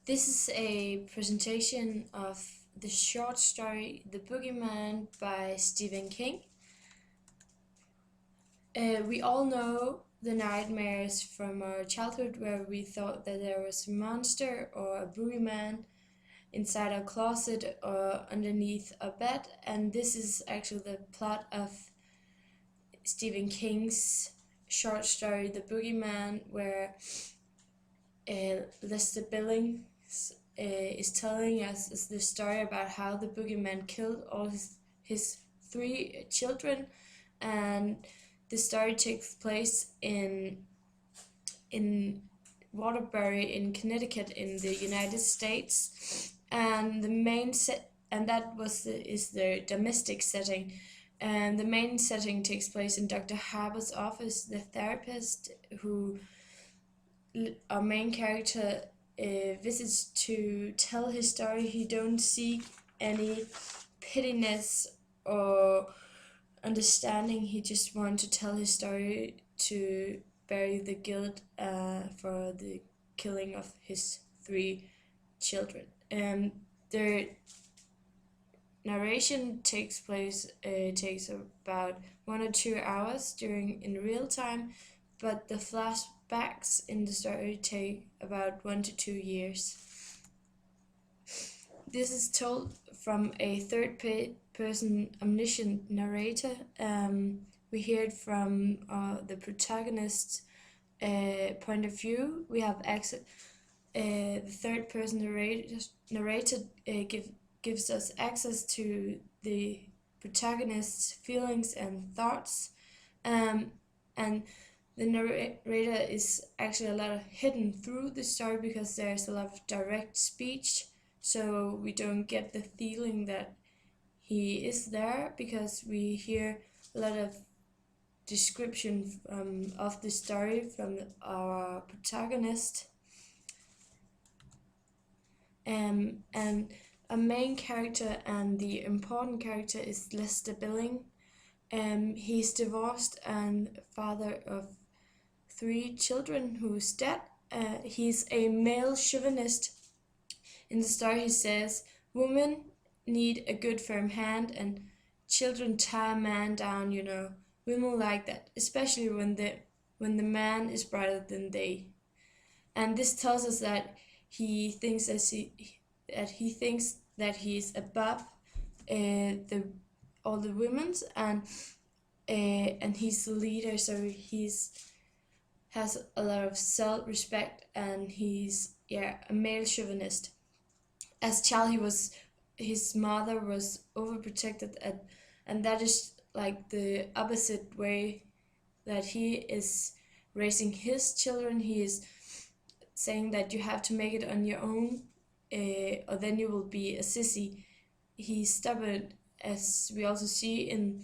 This is a presentation of the short story The Boogeyman by Stephen King. We all know the nightmares from our childhood where we thought that there was a monster or a boogeyman inside our closet or underneath a bed, and this is actually the plot of Stephen King's short story The Boogeyman, where Lester Billings is telling us is the story about how the boogeyman killed all his three children, and the story takes place in Waterbury in Connecticut in the United States, and the main and that is the domestic setting, and the main setting takes place in Dr. Harper's office, the therapist who our main character visits to tell his story. He don't seek any pittiness or understanding. He just wants to tell his story to bury the guilt for the killing of his three children. The narration takes about 1 or 2 hours in real time, but the flashbacks in the story take about 1 to 2 years. This is told from a third-person omniscient narrator. We hear it from the protagonist's point of view. We have access. The third-person narrator gives us access to the protagonist's feelings and thoughts, and the narrator is actually a lot hidden through the story because there's a lot of direct speech, so we don't get the feeling that he is there because we hear a lot of description of the story from our protagonist. And a main character and the important character is Lester Billings. He's divorced and father of 3 children who's dead. He's a male chauvinist. In the story he says, women need a good firm hand and children tie a man down, Women like that, especially when the man is brighter than they. And this tells us that he thinks that he's above all the women's, and he's the leader, so has a lot of self-respect, and he's a male chauvinist. As child, his mother was overprotected, and that is like the opposite way that he is raising his children. He is saying that you have to make it on your own, or then you will be a sissy. He's stubborn, as we also see in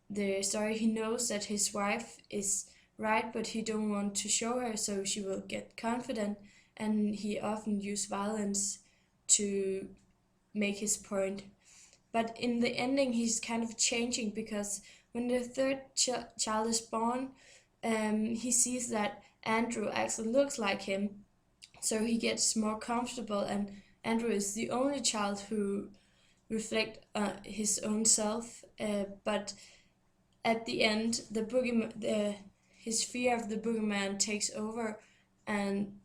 the story. He knows that his wife is right, but he don't want to show her, so she will get confident, and he often uses violence to make his point. But in the ending, he's kind of changing, because when the third child is born, he sees that Andrew actually looks like him, so he gets more comfortable, and Andrew is the only child who reflects his own self. But at the end, his fear of the boogeyman takes over, and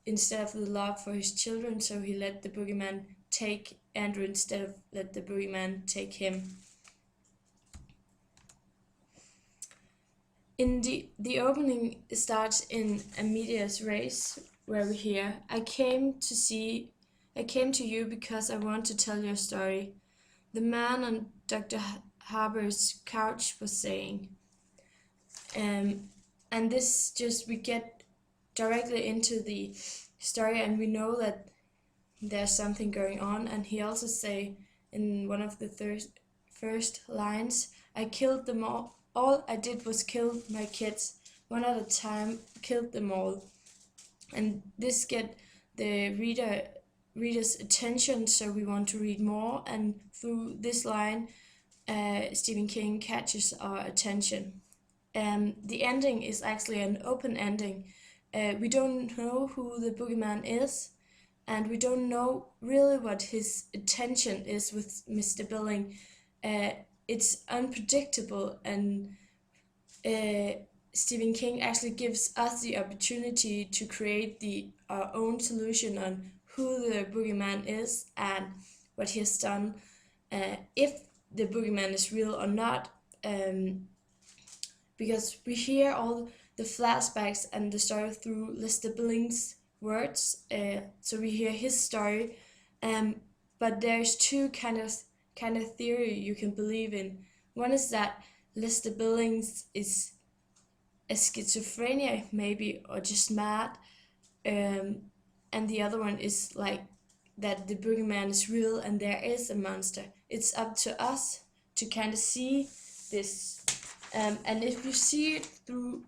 instead of the love for his children, so he let the boogeyman take Andrew instead of let the boogeyman take him. In the opening starts in a medias res, where we hear, I came to you because I want to tell your story. The man on Dr. Harper's couch was saying. And this we get directly into the story, and we know that there's something going on. And he also say in one of the first lines, I killed them all. All I did was kill my kids, one at a time, killed them all. And this get the reader's attention, so we want to read more, and through this line, Stephen King catches our attention. The ending is actually an open ending. We don't know who the boogeyman is. and we don't know really what his intention is with Mr. Billing. It's unpredictable, and Stephen King actually gives us the opportunity to create our own solution on who the boogeyman is and what he has done, if the boogeyman is real or not, because we hear all the flashbacks and the story through Lester Billings' words. So we hear his story, but there's two kind of theory you can believe in. One is that Lester Billings is a schizophrenia maybe, or just mad, and the other one is like that the boogeyman is real and there is a monster. It's up to us to kind of see this, and if you see it through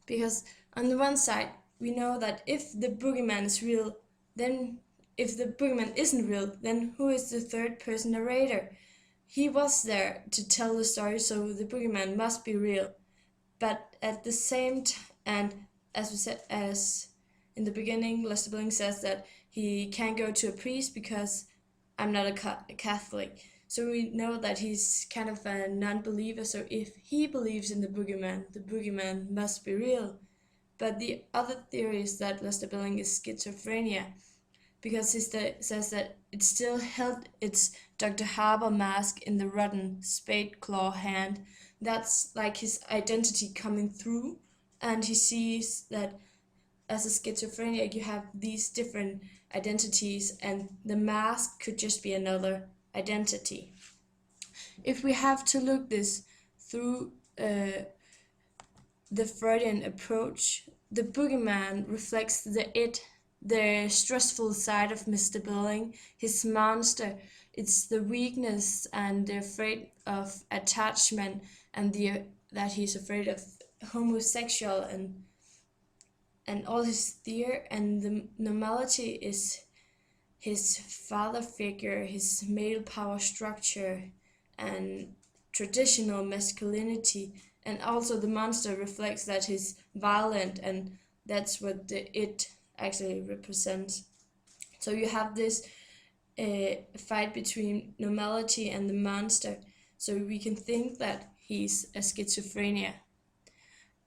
because on the one side we know that if the boogeyman is real, then if the boogeyman isn't real, then who is the third person narrator? He was there to tell the story, so the boogeyman must be real. But at the same time, and as we said, as in the beginning, Lester Billing says that he can't go to a priest because I'm not a Catholic. So we know that he's kind of a non-believer. So if he believes in the boogeyman must be real. But the other theory is that Lester Billing is schizophrenia, because he says that it still held its Dr. Harbour mask in the rotten spade claw hand. That's like his identity coming through, and he sees that as a schizophrenic you have these different identities, and the mask could just be another identity. If we have to look this through the Freudian approach, the boogeyman reflects the stressful side of Mr. Billing, his monster. It's the weakness and the afraid of attachment, and that he's afraid of homosexual and all his fear, and the normality is his father figure, his male power structure, and traditional masculinity. And also the monster reflects that he's violent, and that's what it actually represents. So you have this fight between normality and the monster. So we can think that he's a schizophrenia.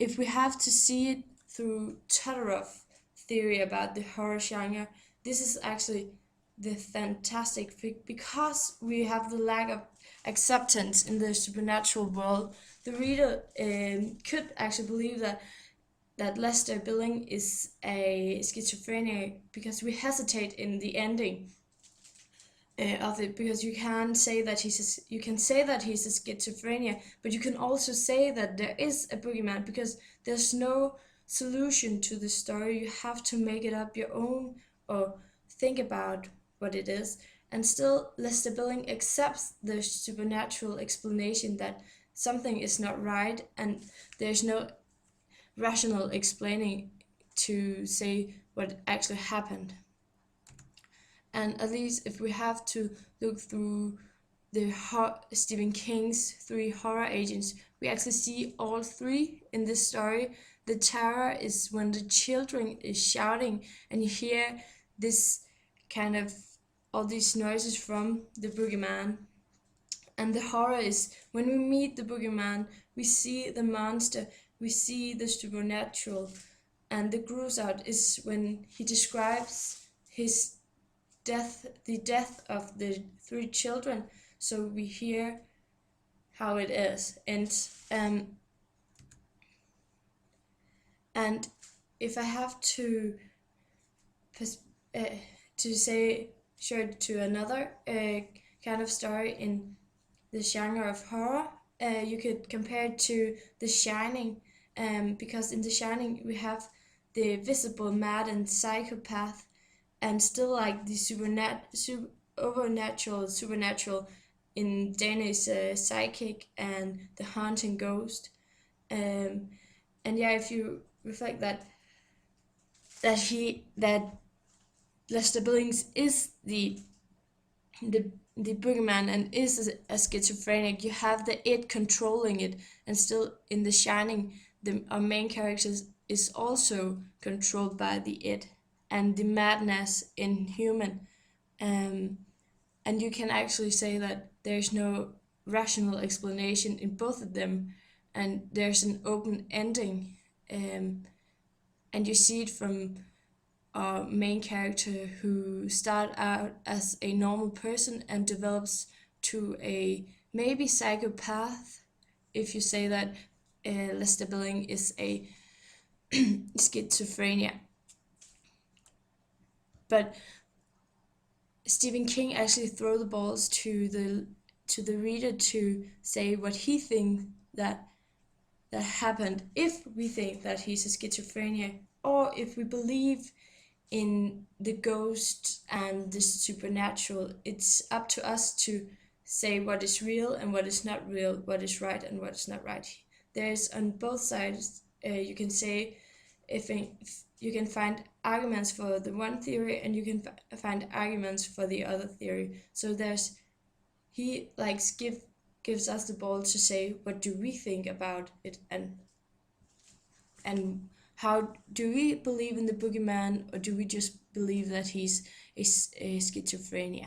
If we have to see it through Todorov theory about the horror genre, this is actually the fantastic because we have the lack of acceptance in the supernatural world. The reader could actually believe that Lester Billing is a schizophrenic because we hesitate in the ending of it, because you can say that he's a schizophrenia, but you can also say that there is a boogeyman, because there's no solution to the story. You have to make it up your own or think about what it is. And still, Lester Billing accepts the supernatural explanation that something is not right, and there's no rational explaining to say what actually happened. And at least if we have to look through the Stephen King's 3 horror agents, we actually see all 3 in this story. The terror is when the children is shouting and you hear this kind of all these noises from the boogeyman. And the horror is when we meet the boogeyman, we see the monster, we see the supernatural. And the gross out is when he describes his death, the death of the 3 children. So we hear how it is. And if I have to say sure to another kind of story in the genre of horror, you could compare it to The Shining, because in The Shining we have the visible mad and psychopath, and still like the supernatural in Danish psychic and the haunting ghost. And yeah, if you reflect that Lester Billings is the boogeyman and is a schizophrenic, you have the it controlling it, and still in The Shining our main character is also controlled by the id and the madness in human. And you can actually say that there's no rational explanation in both of them, and there's an open ending. And you see it from our main character, who start out as a normal person and develops to a maybe psychopath, if you say that Lester Billing is a schizophrenia. But Stephen King actually throw the balls to the reader to say what he thinks that happened, if we think that he's a schizophrenia, or if we believe in the ghost and the supernatural. It's up to us to say what is real and what is not real, what is right and what is not right. There's on both sides, you can say, if you can find arguments for the one theory and you can find arguments for the other theory. So he likes gives us the ball to say what do we think about it, and how do we believe in the boogeyman, or do we just believe that he's a schizophrenia?